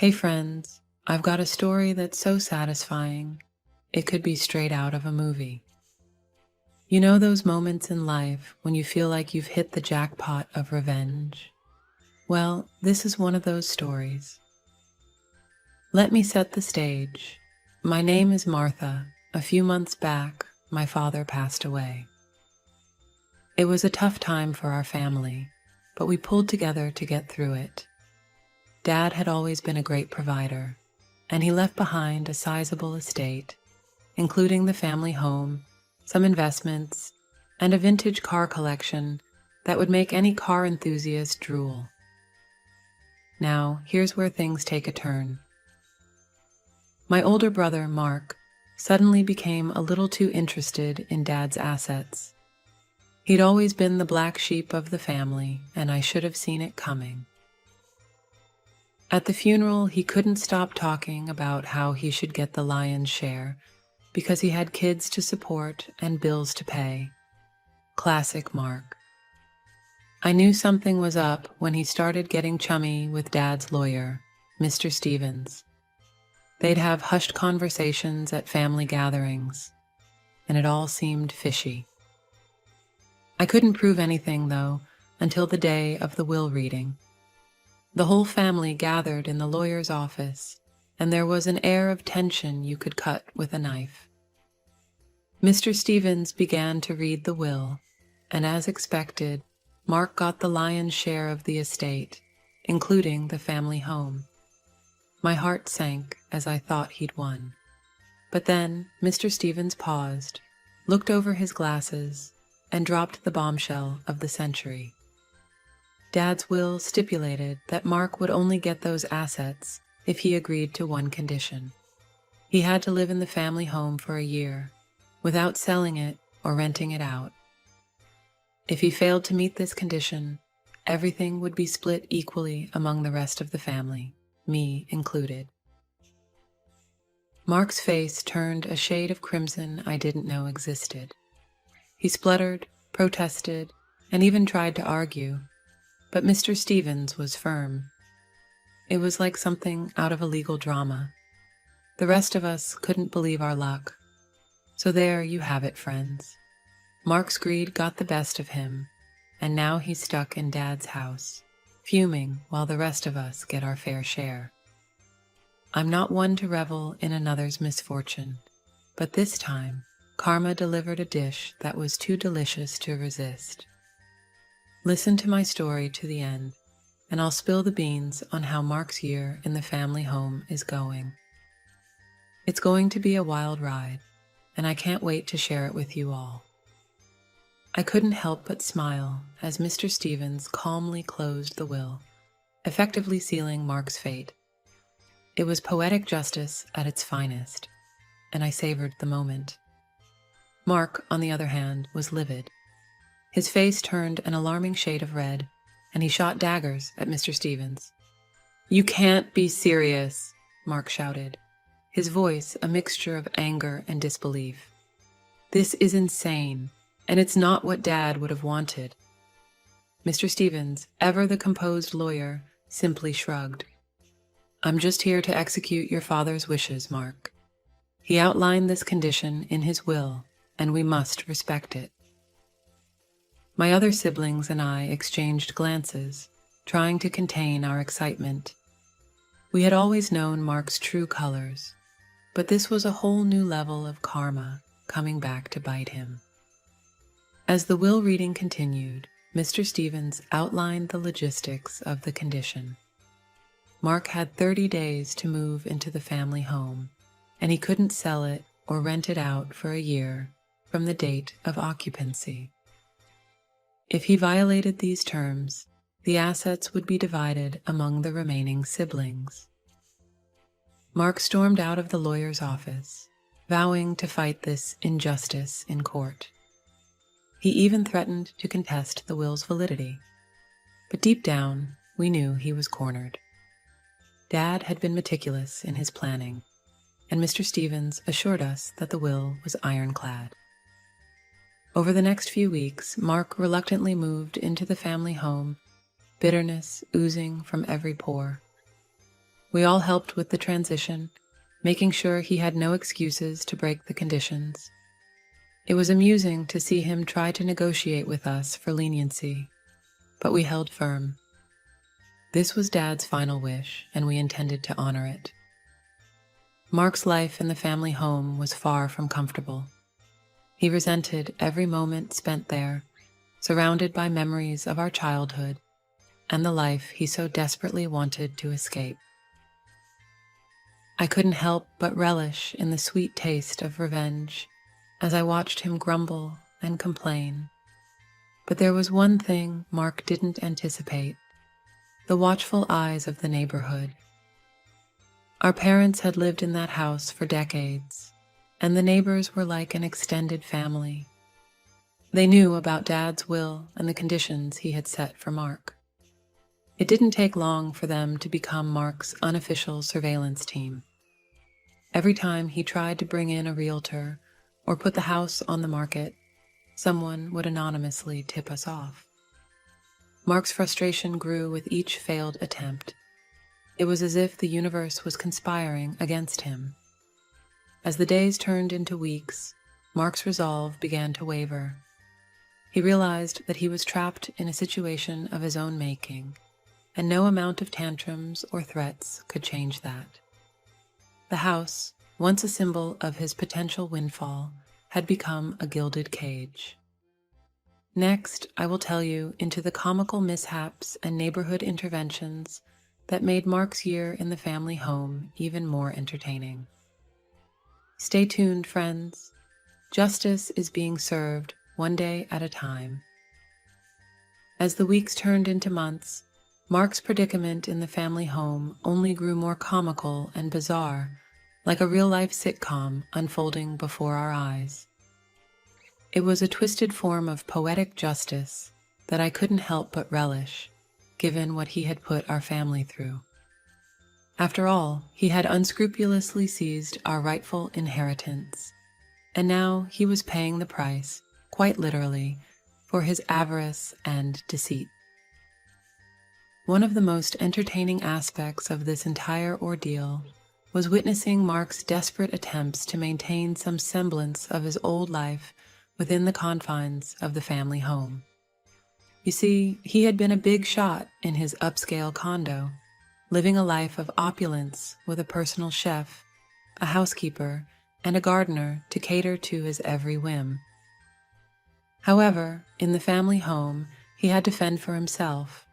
Hey friends, I've got a story that's so satisfying, it could be straight out of a movie. You know those moments in life when you feel like you've hit the jackpot of revenge? Well, this is one of those stories. Let me set the stage. My name is Martha. A few months back, my father passed away. It was a tough time for our family, but we pulled together to get through it. Dad had always been a great provider, and he left behind a sizable estate, including the family home, some investments, and a vintage car collection that would make any car enthusiast drool. Now, here's where things take a turn. My older brother, Mark, suddenly became a little too interested in Dad's assets. He'd always been the black sheep of the family, and I should have seen it coming. At the funeral, he couldn't stop talking about how he should get the lion's share because he had kids to support and bills to pay. Classic Mark. I knew something was up when he started getting chummy with Dad's lawyer, Mr. Stevens. They'd have hushed conversations at family gatherings, and it all seemed fishy. I couldn't prove anything, though, until the day of the will reading. The whole family gathered in the lawyer's office, and there was an air of tension you could cut with a knife. Mr. Stevens began to read the will, and as expected, Mark got the lion's share of the estate, including the family home. My heart sank as I thought he'd won. But then Mr. Stevens paused, looked over his glasses, and dropped the bombshell of the century. Dad's will stipulated that Mark would only get those assets if he agreed to one condition. He had to live in the family home for a year, without selling it or renting it out. If he failed to meet this condition, everything would be split equally among the rest of the family, me included. Mark's face turned a shade of crimson I didn't know existed. He spluttered, protested, and even tried to argue. But Mr. Stevens was firm. It was like something out of a legal drama. The rest of us couldn't believe our luck. So there you have it, friends. Mark's greed got the best of him, and now he's stuck in Dad's house, fuming while the rest of us get our fair share. I'm not one to revel in another's misfortune, but this time, karma delivered a dish that was too delicious to resist. Listen to my story to the end, and I'll spill the beans on how Mark's year in the family home is going. It's going to be a wild ride, and I can't wait to share it with you all. I couldn't help but smile as Mr. Stevens calmly closed the will, effectively sealing Mark's fate. It was poetic justice at its finest, and I savored the moment. Mark, on the other hand, was livid. His face turned an alarming shade of red, and he shot daggers at Mr. Stevens. "You can't be serious," Mark shouted, his voice a mixture of anger and disbelief. "This is insane, and it's not what Dad would have wanted." Mr. Stevens, ever the composed lawyer, simply shrugged. "I'm just here to execute your father's wishes, Mark. He outlined this condition in his will, and we must respect it." My other siblings and I exchanged glances, trying to contain our excitement. We had always known Mark's true colors, but this was a whole new level of karma coming back to bite him. As the will reading continued, Mr. Stevens outlined the logistics of the condition. Mark had 30 days to move into the family home, and he couldn't sell it or rent it out for a year from the date of occupancy. If he violated these terms, the assets would be divided among the remaining siblings. Mark stormed out of the lawyer's office, vowing to fight this injustice in court. He even threatened to contest the will's validity. But deep down, we knew he was cornered. Dad had been meticulous in his planning, and Mr. Stevens assured us that the will was ironclad. Over the next few weeks, Mark reluctantly moved into the family home, bitterness oozing from every pore. We all helped with the transition, making sure he had no excuses to break the conditions. It was amusing to see him try to negotiate with us for leniency, but we held firm. This was Dad's final wish, and we intended to honor it. Mark's life in the family home was far from comfortable. He resented every moment spent there, surrounded by memories of our childhood and the life he so desperately wanted to escape. I couldn't help but relish in the sweet taste of revenge as I watched him grumble and complain. But there was one thing Mark didn't anticipate: the watchful eyes of the neighborhood. Our parents had lived in that house for decades, and the neighbors were like an extended family. They knew about Dad's will and the conditions he had set for Mark. It didn't take long for them to become Mark's unofficial surveillance team. Every time he tried to bring in a realtor or put the house on the market, someone would anonymously tip us off. Mark's frustration grew with each failed attempt. It was as if the universe was conspiring against him. As the days turned into weeks, Mark's resolve began to waver. He realized that he was trapped in a situation of his own making, and no amount of tantrums or threats could change that. The house, once a symbol of his potential windfall, had become a gilded cage. Next, I will tell you into the comical mishaps and neighborhood interventions that made Mark's year in the family home even more entertaining. Stay tuned, friends. Justice is being served one day at a time. As the weeks turned into months, Mark's predicament in the family home only grew more comical and bizarre, like a real-life sitcom unfolding before our eyes. It was a twisted form of poetic justice that I couldn't help but relish, given what he had put our family through. After all, he had unscrupulously seized our rightful inheritance, and now he was paying the price, quite literally, for his avarice and deceit. One of the most entertaining aspects of this entire ordeal was witnessing Mark's desperate attempts to maintain some semblance of his old life within the confines of the family home. You see, he had been a big shot in his upscale condo, living a life of opulence with a personal chef, a housekeeper, and a gardener to cater to his every whim. However, in the family home, he had to fend for himself,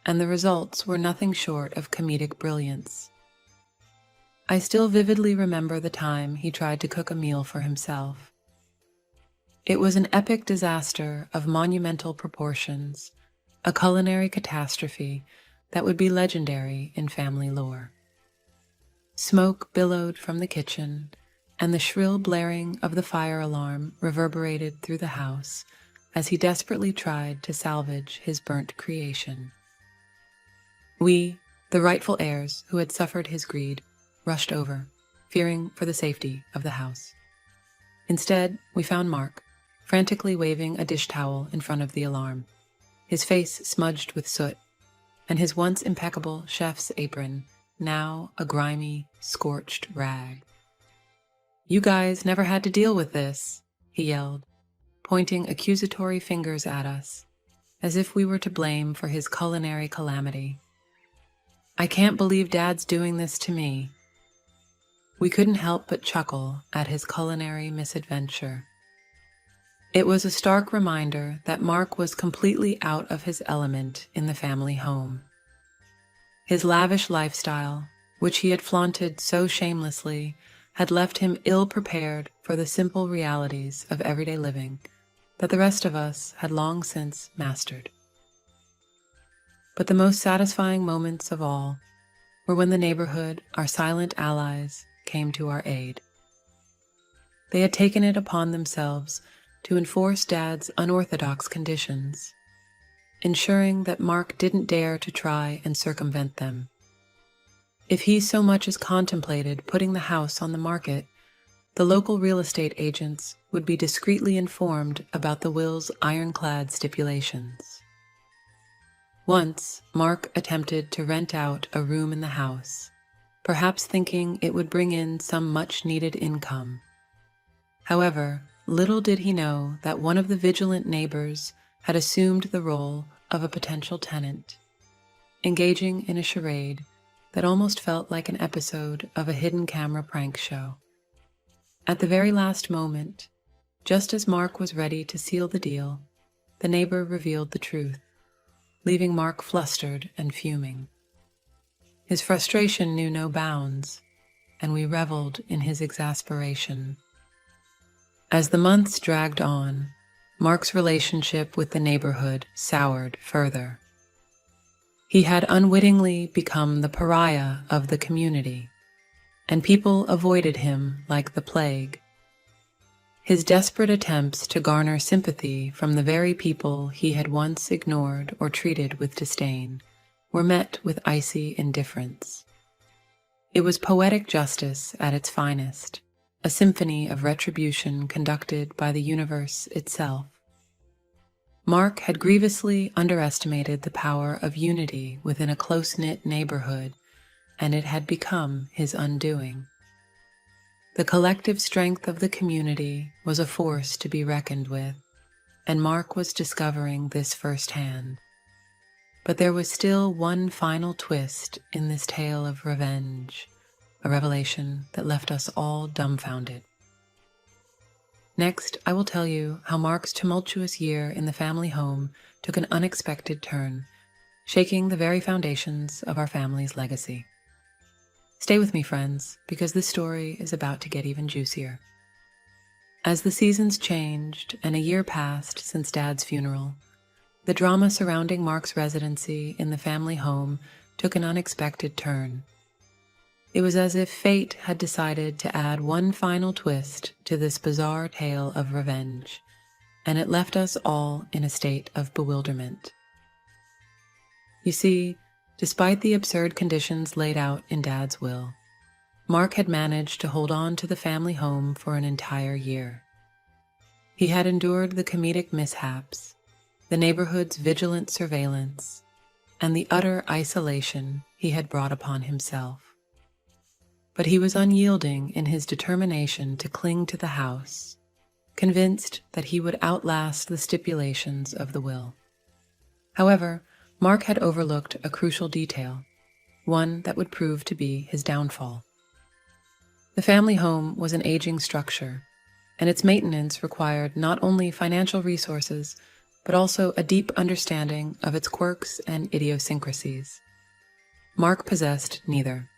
and the results were nothing short of comedic brilliance. I still vividly remember the time he tried to cook a meal for himself. It was an epic disaster of monumental proportions, a culinary catastrophe that would be legendary in family lore. Smoke billowed from the kitchen, and the shrill blaring of the fire alarm reverberated through the house as he desperately tried to salvage his burnt creation. We, the rightful heirs who had suffered his greed, rushed over, fearing for the safety of the house. Instead, we found Mark, frantically waving a dish towel in front of the alarm, his face smudged with soot, and his once impeccable chef's apron now a grimy, scorched rag. "You guys never had to deal with this," he yelled, pointing accusatory fingers at us, as if we were to blame for his culinary calamity. "I can't believe Dad's doing this to me." We couldn't help but chuckle at his culinary misadventure. It was a stark reminder that Mark was completely out of his element in the family home. His lavish lifestyle, which he had flaunted so shamelessly, had left him ill-prepared for the simple realities of everyday living that the rest of us had long since mastered. But the most satisfying moments of all were when the neighborhood, our silent allies, came to our aid. They had taken it upon themselves to enforce Dad's unorthodox conditions, ensuring that Mark didn't dare to try and circumvent them. If he so much as contemplated putting the house on the market, the local real estate agents would be discreetly informed about the will's ironclad stipulations. Once, Mark attempted to rent out a room in the house, perhaps thinking it would bring in some much-needed income. However, little did he know that one of the vigilant neighbors had assumed the role of a potential tenant, engaging in a charade that almost felt like an episode of a hidden camera prank show. At the very last moment, just as Mark was ready to seal the deal, the neighbor revealed the truth, leaving Mark flustered and fuming. His frustration knew no bounds, and we reveled in his exasperation. As the months dragged on, Mark's relationship with the neighborhood soured further. He had unwittingly become the pariah of the community, and people avoided him like the plague. His desperate attempts to garner sympathy from the very people he had once ignored or treated with disdain were met with icy indifference. It was poetic justice at its finest, a symphony of retribution conducted by the universe itself. Mark had grievously underestimated the power of unity within a close-knit neighborhood, and it had become his undoing. The collective strength of the community was a force to be reckoned with, and Mark was discovering this firsthand. But there was still one final twist in this tale of revenge, a revelation that left us all dumbfounded. Next, I will tell you how Mark's tumultuous year in the family home took an unexpected turn, shaking the very foundations of our family's legacy. Stay with me, friends, because this story is about to get even juicier. As the seasons changed and a year passed since Dad's funeral, the drama surrounding Mark's residency in the family home took an unexpected turn. It was as if fate had decided to add one final twist to this bizarre tale of revenge, and it left us all in a state of bewilderment. You see, despite the absurd conditions laid out in Dad's will, Mark had managed to hold on to the family home for an entire year. He had endured the comedic mishaps, the neighborhood's vigilant surveillance, and the utter isolation he had brought upon himself. But he was unyielding in his determination to cling to the house, convinced that he would outlast the stipulations of the will. However, Mark had overlooked a crucial detail, one that would prove to be his downfall. The family home was an aging structure, and its maintenance required not only financial resources, but also a deep understanding of its quirks and idiosyncrasies. Mark possessed neither.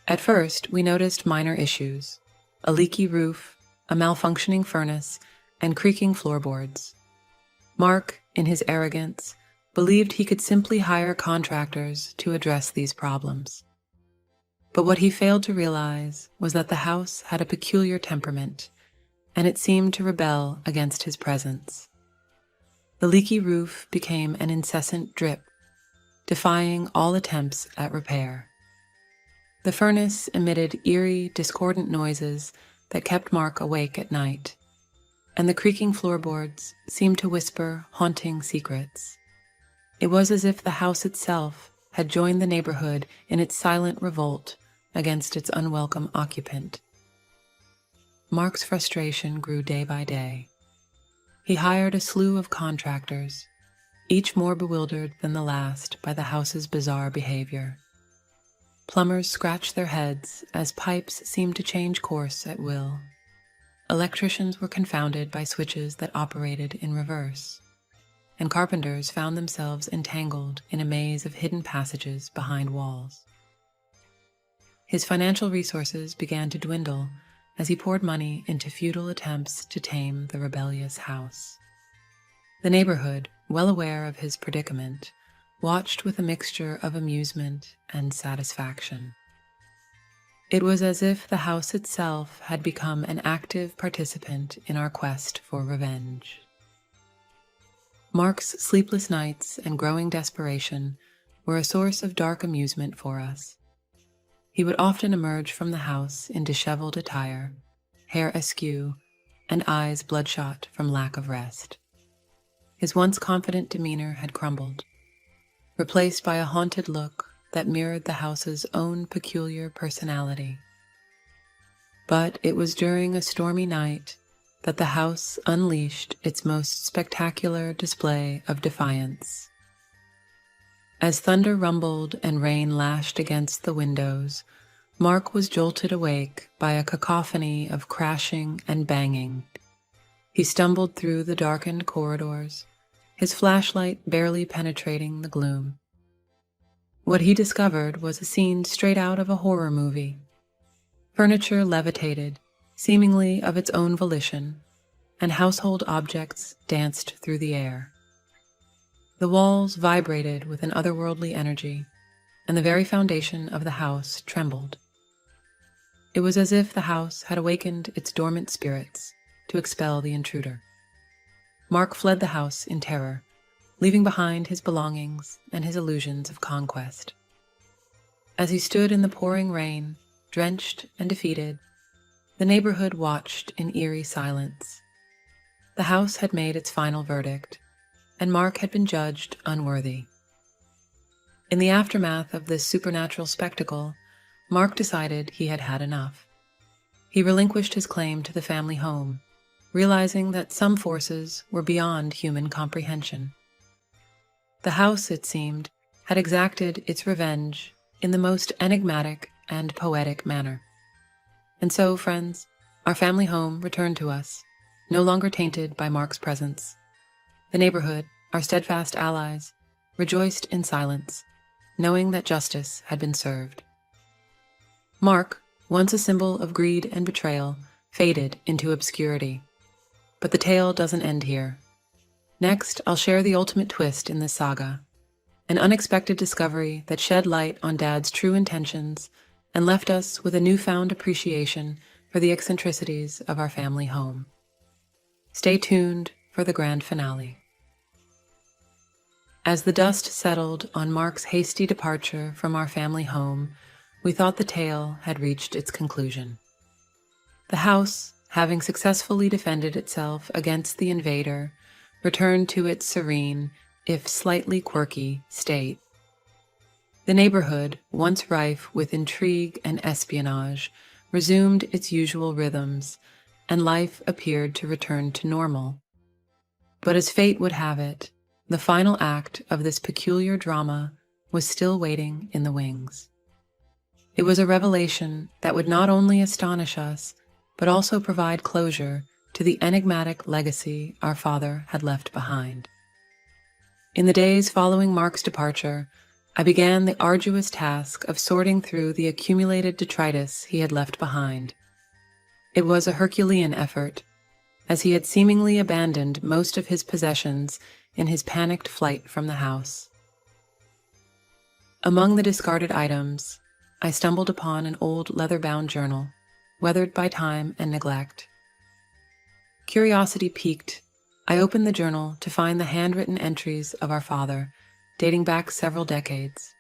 At first, we noticed minor issues: a leaky roof, a malfunctioning furnace, and creaking floorboards. Mark, in his arrogance, believed he could simply hire contractors to address these problems. But what he failed to realize was that the house had a peculiar temperament, and it seemed to rebel against his presence. The leaky roof became an incessant drip, defying all attempts at repair. The furnace emitted eerie, discordant noises that kept Mark awake at night, and the creaking floorboards seemed to whisper haunting secrets. It was as if the house itself had joined the neighborhood in its silent revolt against its unwelcome occupant. Mark's frustration grew day by day. He hired a slew of contractors, each more bewildered than the last by the house's bizarre behavior. Plumbers scratched their heads as pipes seemed to change course at will. Electricians were confounded by switches that operated in reverse, and carpenters found themselves entangled in a maze of hidden passages behind walls. His financial resources began to dwindle as he poured money into futile attempts to tame the rebellious house. The neighborhood, well aware of his predicament, watched with a mixture of amusement and satisfaction. It was as if the house itself had become an active participant in our quest for revenge. Mark's sleepless nights and growing desperation were a source of dark amusement for us. He would often emerge from the house in disheveled attire, hair askew, and eyes bloodshot from lack of rest. His once confident demeanor had crumbled, replaced by a haunted look that mirrored the house's own peculiar personality. But it was during a stormy night that the house unleashed its most spectacular display of defiance. As thunder rumbled and rain lashed against the windows, Mark was jolted awake by a cacophony of crashing and banging. He stumbled through the darkened corridors, his flashlight barely penetrating the gloom. What he discovered was a scene straight out of a horror movie. Furniture levitated, seemingly of its own volition, and household objects danced through the air. The walls vibrated with an otherworldly energy, and the very foundation of the house trembled. It was as if the house had awakened its dormant spirits to expel the intruder. Mark fled the house in terror, leaving behind his belongings and his illusions of conquest. As he stood in the pouring rain, drenched and defeated, the neighborhood watched in eerie silence. The house had made its final verdict, and Mark had been judged unworthy. In the aftermath of this supernatural spectacle, Mark decided he had had enough. He relinquished his claim to the family home, realizing that some forces were beyond human comprehension. The house, it seemed, had exacted its revenge in the most enigmatic and poetic manner. And so, friends, our family home returned to us, no longer tainted by Mark's presence. The neighborhood, our steadfast allies, rejoiced in silence, knowing that justice had been served. Mark, once a symbol of greed and betrayal, faded into obscurity. But the tale doesn't end here. Next, I'll share the ultimate twist in this saga, an unexpected discovery that shed light on Dad's true intentions and left us with a newfound appreciation for the eccentricities of our family home. Stay tuned for the grand finale. As the dust settled on Mark's hasty departure from our family home, we thought the tale had reached its conclusion. The house, having successfully defended itself against the invader, returned to its serene, if slightly quirky, state. The neighborhood, once rife with intrigue and espionage, resumed its usual rhythms, and life appeared to return to normal. But as fate would have it, the final act of this peculiar drama was still waiting in the wings. It was a revelation that would not only astonish us, but also provide closure to the enigmatic legacy our father had left behind. In the days following Mark's departure, I began the arduous task of sorting through the accumulated detritus he had left behind. It was a Herculean effort, as he had seemingly abandoned most of his possessions in his panicked flight from the house. Among the discarded items, I stumbled upon an old leather-bound journal, weathered by time and neglect. Curiosity piqued, I opened the journal to find the handwritten entries of our father, dating back several decades.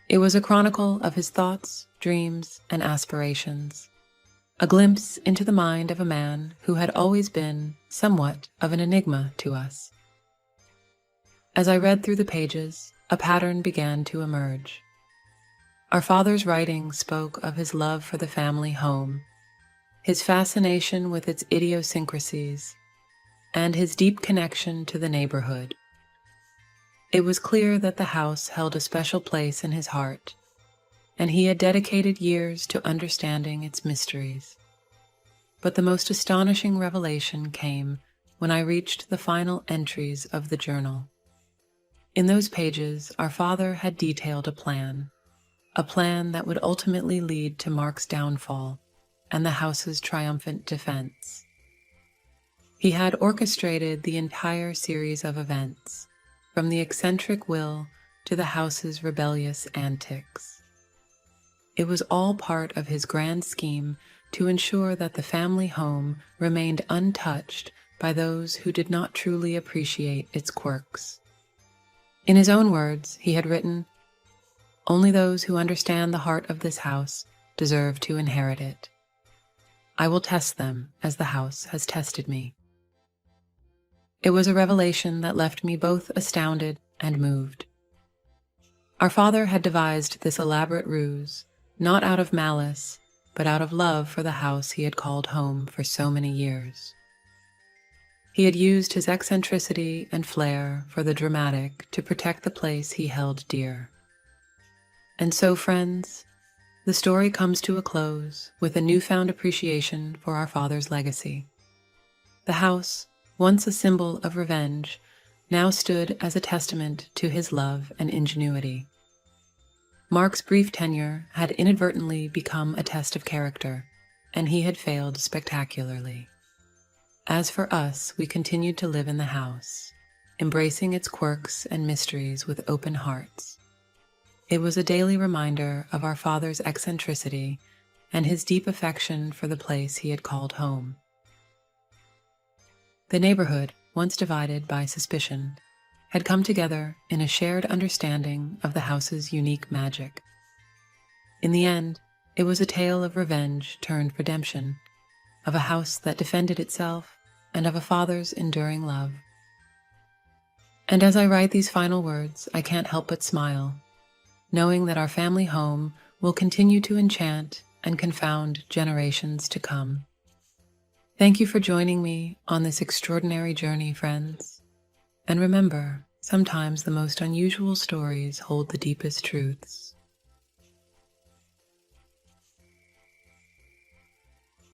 It was a chronicle of his thoughts, dreams, and aspirations, a glimpse into the mind of a man who had always been somewhat of an enigma to us. As I read through the pages, a pattern began to emerge. Our father's writing spoke of his love for the family home, his fascination with its idiosyncrasies, and his deep connection to the neighborhood. It was clear that the house held a special place in his heart, and he had dedicated years to understanding its mysteries. But the most astonishing revelation came when I reached the final entries of the journal. In those pages, our father had detailed a plan that would ultimately lead to Mark's downfall and the house's triumphant defense. He had orchestrated the entire series of events, from the eccentric will to the house's rebellious antics. It was all part of his grand scheme to ensure that the family home remained untouched by those who did not truly appreciate its quirks. In his own words, he had written, "Only those who understand the heart of this house deserve to inherit it. I will test them as the house has tested me." It was a revelation that left me both astounded and moved. Our father had devised this elaborate ruse, not out of malice, but out of love for the house he had called home for so many years. He had used his eccentricity and flair for the dramatic to protect the place he held dear. And so, friends, the story comes to a close with a newfound appreciation for our father's legacy. The house, once a symbol of revenge, now stood as a testament to his love and ingenuity. Mark's brief tenure had inadvertently become a test of character, and he had failed spectacularly. As for us, we continued to live in the house, embracing its quirks and mysteries with open hearts. It was a daily reminder of our father's eccentricity and his deep affection for the place he had called home. The neighborhood, once divided by suspicion, had come together in a shared understanding of the house's unique magic. In the end, it was a tale of revenge turned redemption, of a house that defended itself, and of a father's enduring love. And as I write these final words, I can't help but smile, knowing that our family home will continue to enchant and confound generations to come. Thank you for joining me on this extraordinary journey, friends. And remember, sometimes the most unusual stories hold the deepest truths.